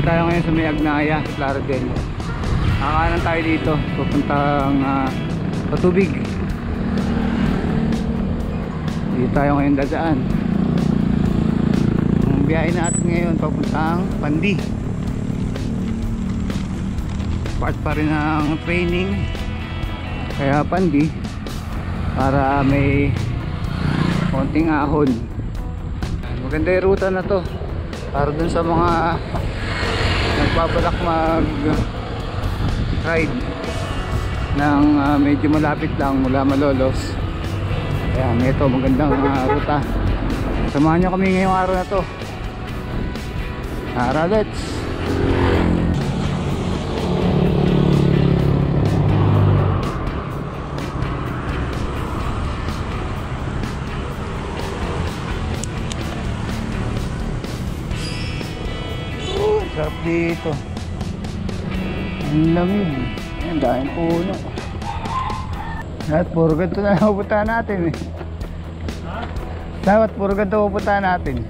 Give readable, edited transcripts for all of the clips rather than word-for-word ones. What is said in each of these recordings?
tayo ngayon sa may Agnaya, Lardel. Kakanan tayo dito, papuntang Patubig. Dito tayo ngayon dadaan. Ang biyahe natin ngayon papuntang Pandi. Part pa rin ng training, kaya Pandi para may konting ahon. Maganda yung ruta na to para dun sa mga nagbabalak mag ride ng medyo malapit lang mula Malolos. Ayan, ito magandang ruta. Samahan nyo kami ngayong araw na to. Tara, let's! Sarap dito. Ang lamig. Ayan, dahil puno. At puro ganito na pupuntahan natin eh. Dapat puro ganito pupuntahan natin.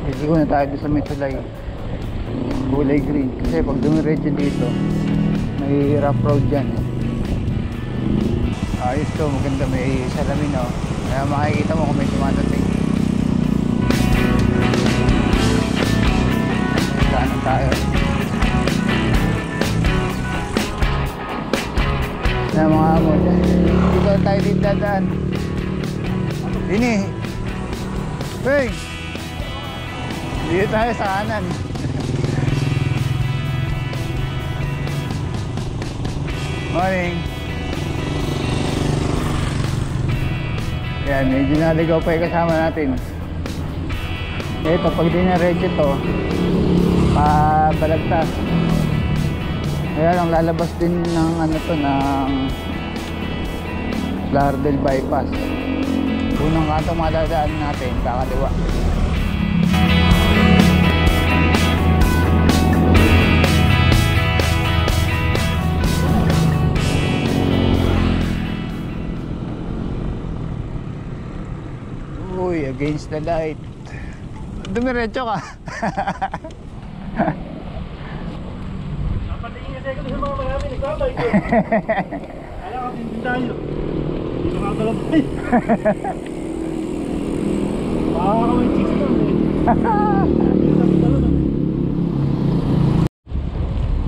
Ito na tayo sa may tulay. Kulay green. Kasi pag dumiretso dito, may rough road dyan. Ayos to, maganda, may salamin oh. Kaya makikita mo kung may dumadating. Saan tayo? Kaya mga amo, dito tayo dito dadaan. Ini hey! Dito tayo sa kanan. Morning. Yan, medyo naligaw pa yung kasama natin. Ito, pag dinaretso to, pabalagtas. Kaya lang lalabas din ng ano to, ng Lardel bypass. Unang kanto madadaan natin, kakaliwa. Uy, against the light. Dumiretso ka. Napatingin kasi kami sa mga marami nagbabay ko. Kaya kami din tayo. Hindi ko makagalaw. Ay! Baka kami chicks lang eh.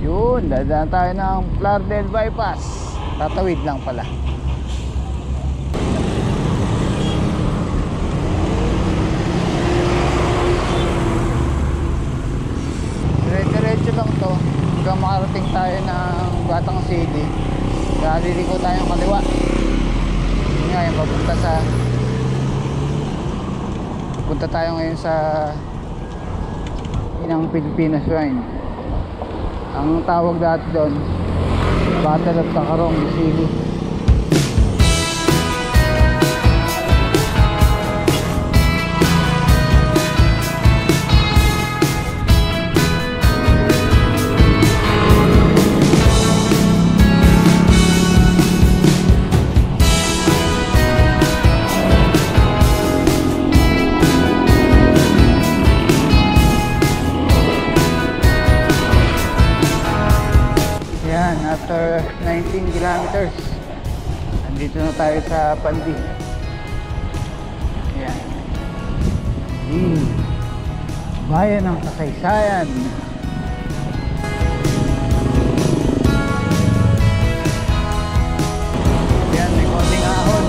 Yun, dadaan tayo ng Lardel bypass. Tatawid lang pala. Diretso lang to hanggang makarating tayo ng Batang City. Liliko tayong kaliwa. Yun nga yung punta tayo ngayon sa Inang Pilipinas Shrine. Ang tawag dati doon, Battle of Tacarong City. After 19 kilometers, nandito na tayo sa Pandi. Ayan. Bayan ng kasaysayan. Ayan, may konting ahon.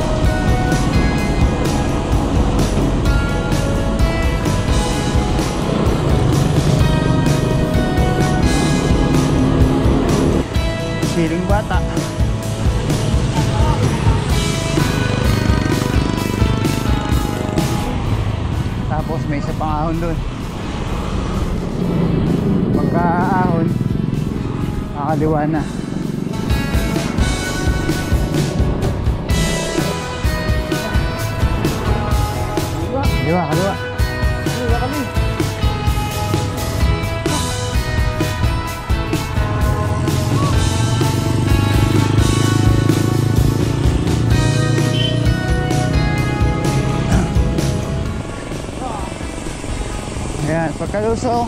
Siling bata. Tapos may isa pang ahon doon. Pagka-ahon, nakakaliwa na. Kaliwa, kaliwa. Kaliwa kami. Pagkalusong,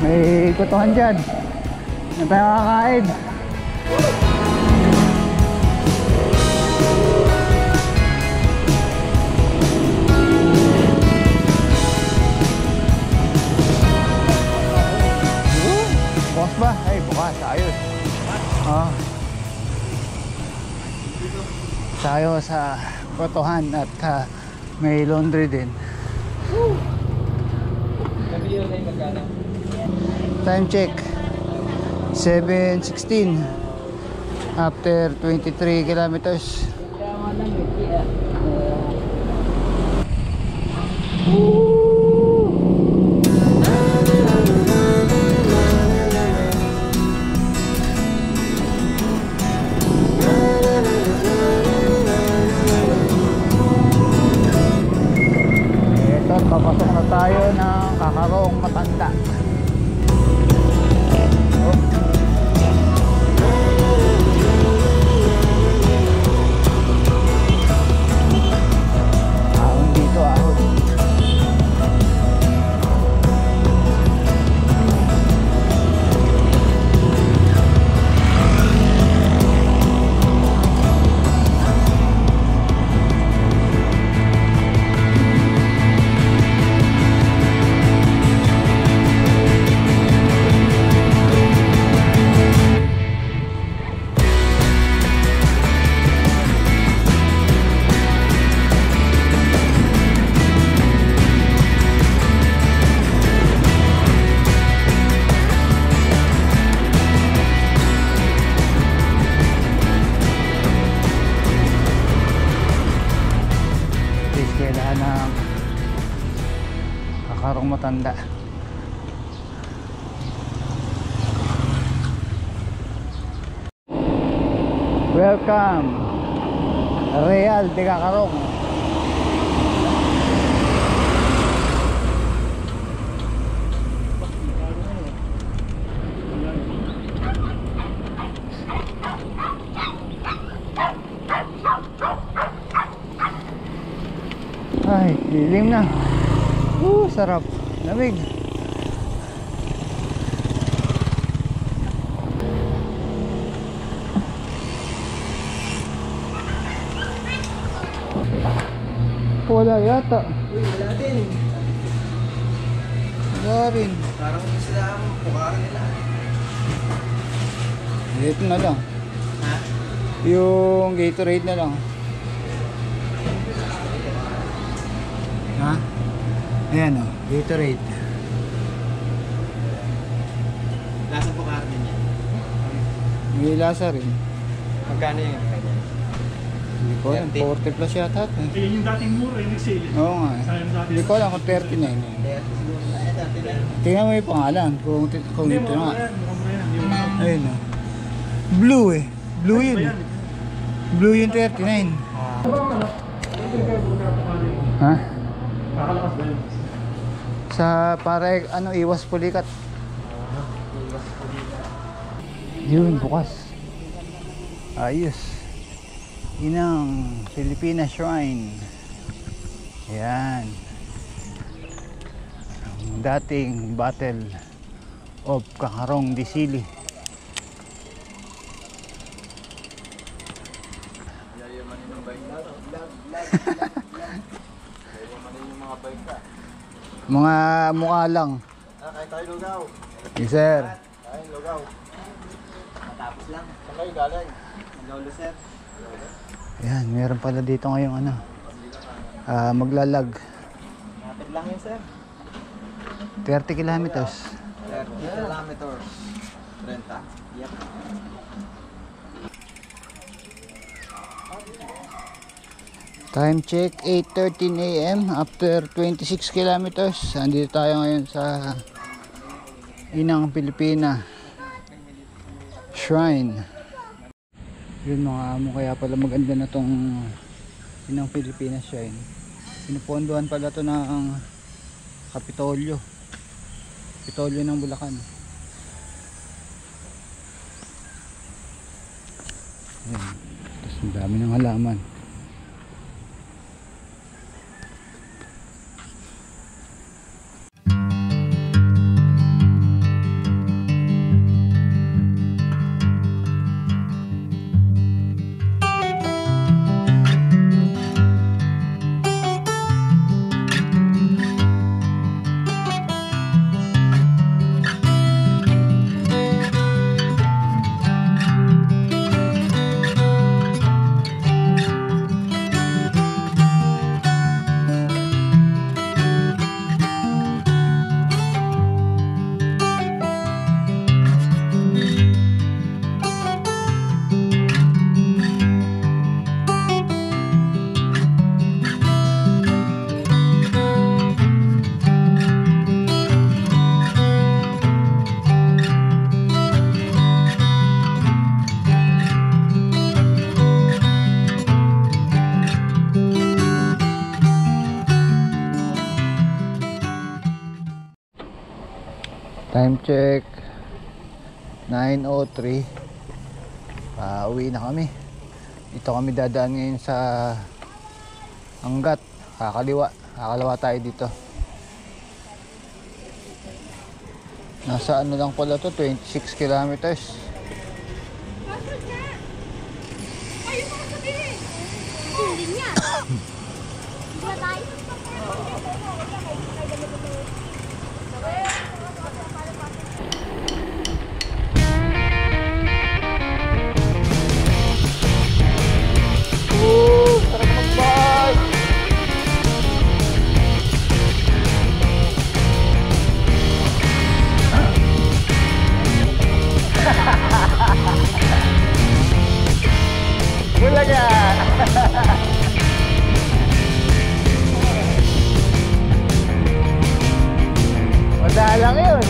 may kutuhan dyan. Na tayo kakain. Bukas ba? Ay, bukas. Ayos. Oh. Tayo sa kutuhan at may laundry din. Time check 7:16 after 23 kilometers. Ito, papasok na tayo ng Kakarong Matanda. Ahon dito, ahon. Kailangan ng Kakarong Matanda. Welcome Real de Kakarong. Ay, dilim na. Sarap. Lamig. Wala yata. Uy, wala din. Wala rin. Parang sila ang pukaran nila. Ito na lang. Ha? Yung Gatorade na lang. Ha? Ayan o, Gatorade. Lasa pukaran din yan. May lasa rin. Magkano yung kanya? Hindi ko alam, 40 plus yata. Eh, yung dating mura, yung nag-sale. Oo nga eh. Sayang dati. Hindi ko alam kung 39 eh. Kaya siguro na yan dati na. Tingnan mo yung pangalan. Kung Hindi, ito nga. mukhang yan. Yung Ayun o. Blue eh. Blue yun eh. Blue yung 39. Ha? kakalakas ba yun? Sa para ano, iwas pulikat. Yun, bukas. Ayos. Inang Filipina Shrine. Yan. Ang dating Battle of Kakarong Disili. Mga mukha lang. Kahit tayo lugaw. Yes, sir. Kahit lugaw. Matapos lang. Saan kayo galing? Lolo, sir. Yan, meron pala dito ngayong ano. Maglalag. Napit lang yun, sir. 30 kilometers. 30 kilometers. 30. Yep. Time check 8:13 AM after 26 kilometers. Andito tayo ngayon sa Inang Pilipina Shrine. Yun mga amo, kaya pala maganda na tong Inang Pilipina Shrine. Pinupondohan pala to ng Kapitolyo. Kapitolyo ng Bulacan. Ayan. Tapos ang dami ng halaman. Time check 9:03. Uwi na kami. Dito kami dadaan ngayon sa Angat. Kakaliwa tayo dito. Nasa ano lang pala to, 26 kilometers. Ayun mo sabihin. Hindi niya. Hindi tayo. Sarap mag-bike! Bulaga! Madalang yun!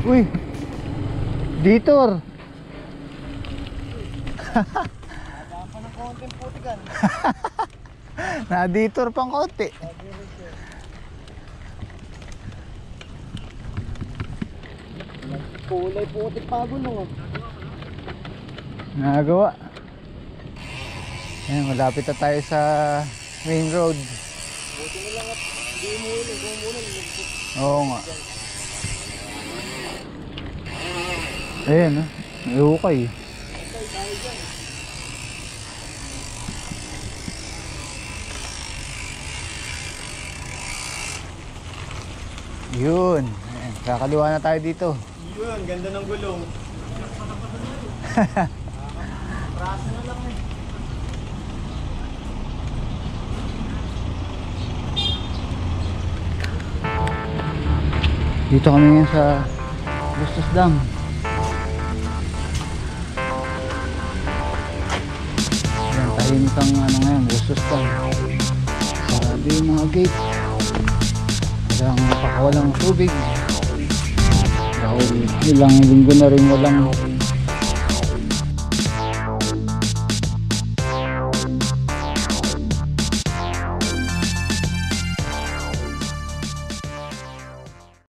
Uy, Detour. Nadaan pa ng konting putikan. Na-detour pang konti. Kulay putik pa gulong. Nagawa. Ayan, malapit na tayo sa main road. Buti na lang at hindi mo ulit. Kung muna lulugpot. Oo nga. Ayan, may ukay. Yun. Ayan, kakaliwa na tayo dito. Yun, ganda ng gulong. Praso na lang eh. Dito kami ngayon sa Bustos Dam. Ayan, tahimik ang ano ngayon, Bustos Dam. Sarado yung mga gate. Walang napakawalang tubig. Dahil ilang linggo na rin walang